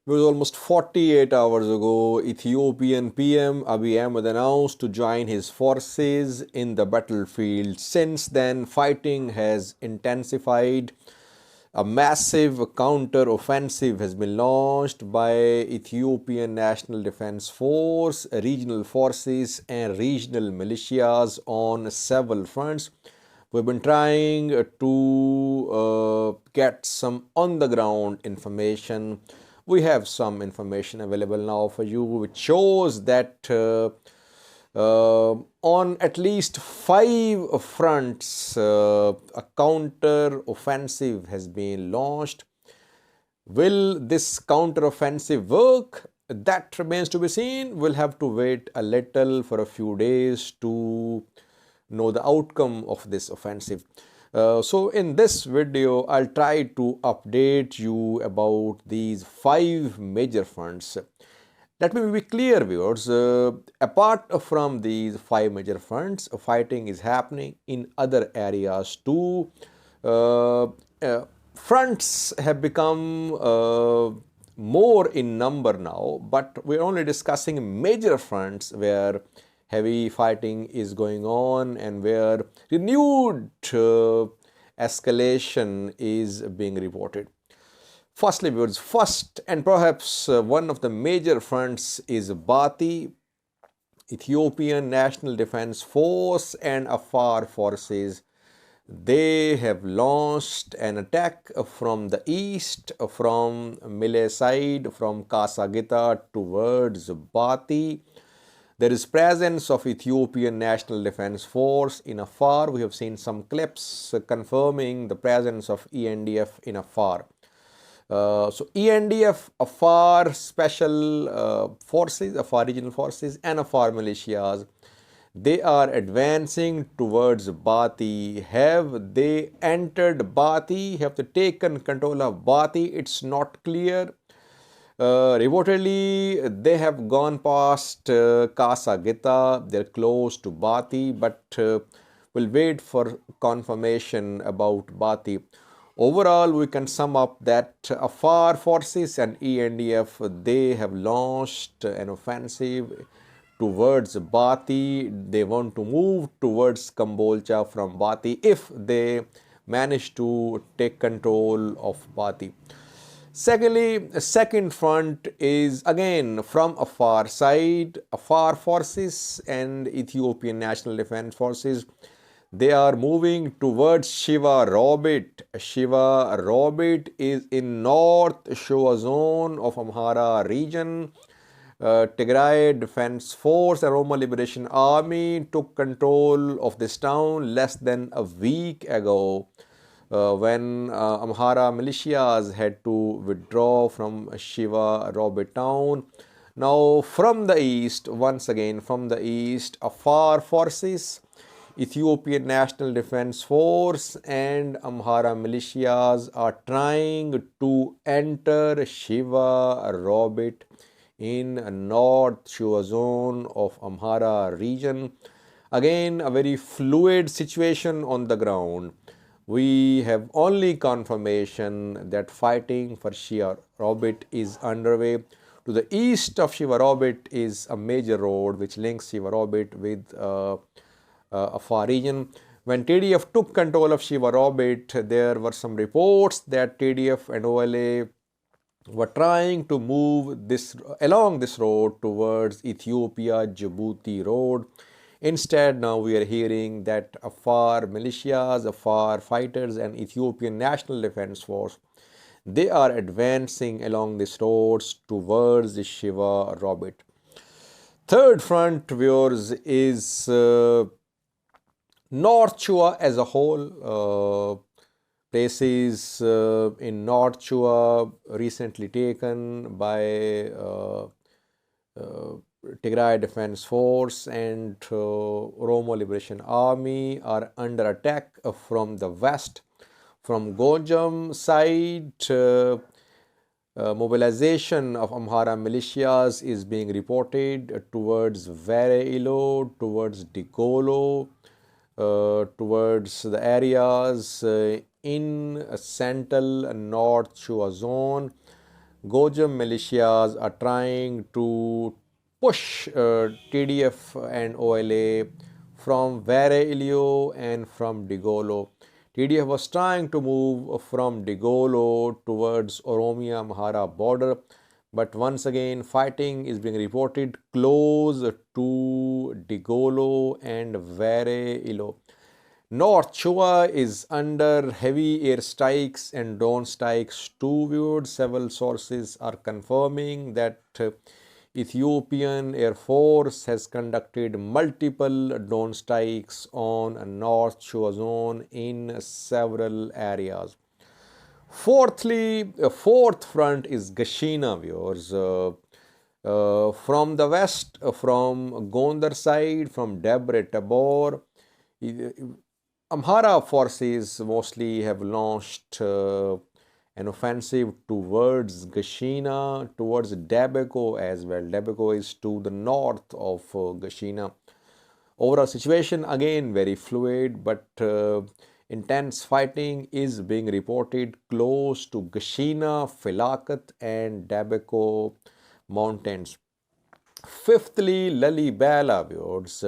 It was almost 48 hours ago, Ethiopian PM Abiy Ahmed announced to join his forces in the battlefield. Since then, fighting has intensified. A massive counter-offensive has been launched by Ethiopian National Defense Force, regional forces and regional militias on several fronts. We've been trying to get some on-the-ground information. We have some information available now for you, which shows that on at least 5 fronts, a counter-offensive has been launched. Will this counter-offensive work? That remains to be seen. We'll have to wait a little for a few days to know the outcome of this offensive. So in this video, I'll try to update you about these 5 major fronts. Let me be clear, viewers. Apart from these 5 major fronts, fighting is happening in other areas too. Fronts have become more in number now, but we're only discussing major fronts where heavy fighting is going on and where renewed escalation is being reported. Firstly, viewers, first and perhaps one of the major fronts is Bati. Ethiopian National Defense Force and Afar forces, they have launched an attack from the east, from Mile side, from Kasagita towards Bati. There is presence of Ethiopian National Defense Force in Afar. We have seen some clips confirming the presence of ENDF in Afar. So ENDF, Afar Special Forces, Afar Regional Forces and Afar Militias, they are advancing towards Bati. Have they entered Bati? Have they taken control of Bati? It's not clear. Reportedly, they have gone past Kasagita. They're close to Bati, but we'll wait for confirmation about Bati. Overall, we can sum up that Afar forces and ENDF, they have launched an offensive towards Bati. They want to move towards Kambolcha from Bati if they manage to take control of Bati. Secondly, second front is again from Afar side. Afar forces and Ethiopian National Defense Forces, they are moving towards Shiva Robit. Shiva Robit is in Northshore zone of Amhara region. Tigray Defense Force and Roma Liberation Army took control of this town less than a week ago when Amhara militias had to withdraw from Shiva Robit town. Now from the east, once again from the east, Afar forces, Ethiopian National Defense Force and Amhara militias are trying to enter Shiva Robit in North Shore zone of Amhara region. Again, a very fluid situation on the ground. We have only confirmation that fighting for Shiva Robit is underway. To the east of Shiva Robit is a major road which links Shiva Robit with Afar region. When TDF took control of Shiva Robit, there were some reports that TDF and OLA were trying to move along this road towards Ethiopia Djibouti road. Instead, now we are hearing that Afar militias, Afar fighters and Ethiopian National Defense Force, they are advancing along these roads towards the Shiva Robit. Third front, viewers, is Northshore as a whole. Places in Northshore recently taken by Tigray Defense Force and Oromo Liberation Army are under attack from the west. From Gojam side, mobilization of Amhara militias is being reported towards Vereilo, towards Digolo, towards the areas in Central North Shore zone. Gojam militias are trying to push TDF and OLA from Vere Ilio and from Digolo. TDF was trying to move from Digolo towards Oromia Amhara border, but once again fighting is being reported close to Digolo and Vere Ilo. Northshore is under heavy air strikes and drone strikes too. Several sources are confirming that Ethiopian Air Force has conducted multiple drone strikes on North Shore zone in several areas. Fourthly, fourth front is Gashina, viewers. From the west, from Gondar side, from Debre Tabor, Amhara forces mostly have launched an offensive towards Gashina, towards Dabeko as well. Dabeko is to the north of Gashina. Overall situation again very fluid, but intense fighting is being reported close to Gashina, Filakat and Dabeko mountains. Fifthly, Lalibela, viewers.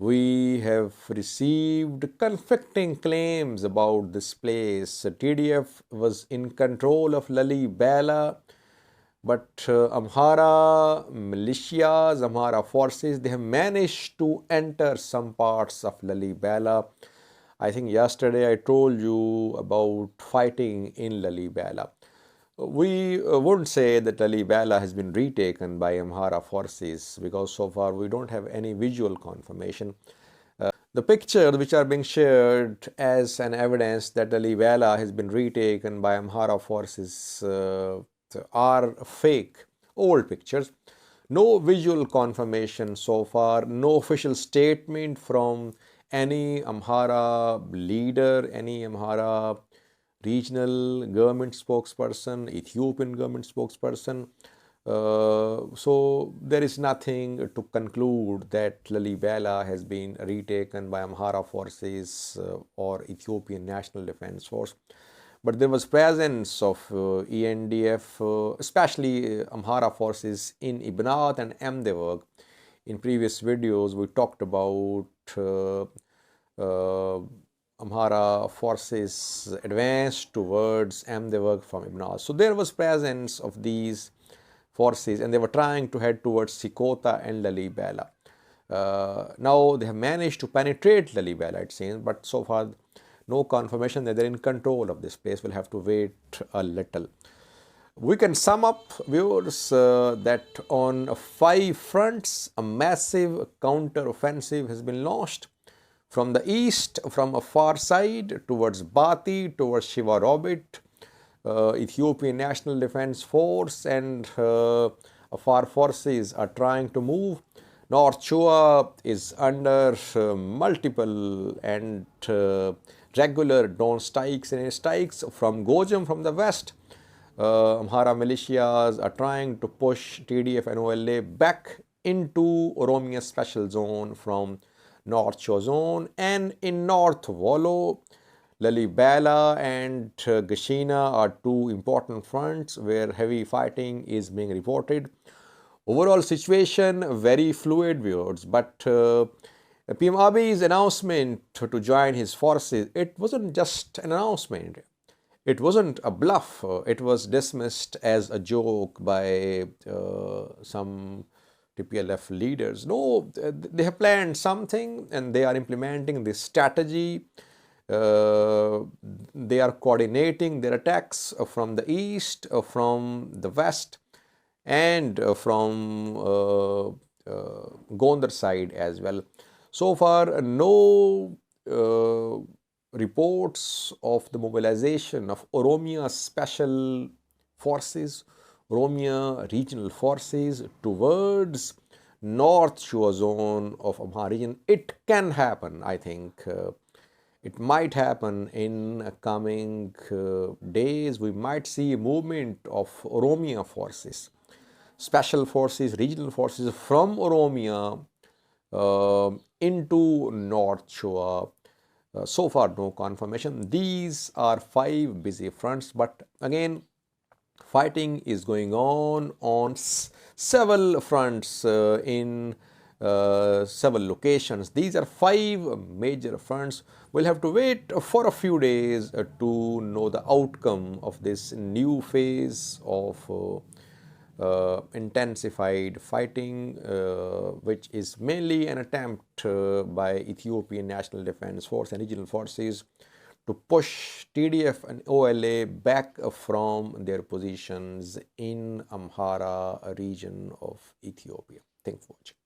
We have received conflicting claims about this place. TDF was in control of Lalibela, but Amhara militias, Amhara forces, they have managed to enter some parts of Lalibela. I think yesterday I told you about fighting in Lalibela. We wouldn't say that Lalibela has been retaken by Amhara forces because so far we don't have any visual confirmation. The pictures which are being shared as an evidence that Lalibela has been retaken by Amhara forces are fake, old pictures. No visual confirmation so far, no official statement from any Amhara leader, any Amhara regional government spokesperson, Ethiopian government spokesperson. So there is nothing to conclude that Lalibela has been retaken by Amhara forces or Ethiopian National Defense Force. But there was presence of ENDF, especially Amhara forces in Ibnat and Amdeberg. In previous videos, we talked about Amhara forces advanced towards Amdeberg from Ibnat. So there was presence of these forces and they were trying to head towards Sikota and Lalibela. Now they have managed to penetrate Lalibela, it seems, but so far no confirmation that they're in control of this place. We'll have to wait a little. We can sum up, viewers, that on 5 fronts, a massive counter-offensive has been launched. From the east, from a far side, towards Bati, towards Shiva Robit, Ethiopian National Defense Force and Afar forces are trying to move. Northshore is under multiple and regular drone strikes and strikes from Gojam from the west. Amhara militias are trying to push TDF and OLA back into Oromia Special Zone from Northshore Zone, and in North Wollo, Lalibela and Gashina are 2 important fronts where heavy fighting is being reported. Overall situation very fluid, viewers, but PM Abiy's announcement to join his forces, it wasn't just an announcement. It wasn't a bluff. It was dismissed as a joke by some TPLF leaders. No, they have planned something and they are implementing this strategy. They are coordinating their attacks from the east, from the west, and from Gondar side as well. So far, no reports of the mobilization of Oromia Special Forces, Oromia Regional Forces towards North Shore Zone of Amhara region. It can happen, I think. It might happen in coming days. We might see a movement of Oromia forces, special forces, regional forces from Oromia into North Shore. So far, no confirmation. These are 5 busy fronts, but again, Fighting is going on several fronts in several locations. These are five major fronts. We'll have to wait for a few days to know the outcome of this new phase of intensified fighting, which is mainly an attempt by Ethiopian National Defense Force and regional forces to push TDF and OLA back from their positions in Amhara region of Ethiopia. Thanks for watching.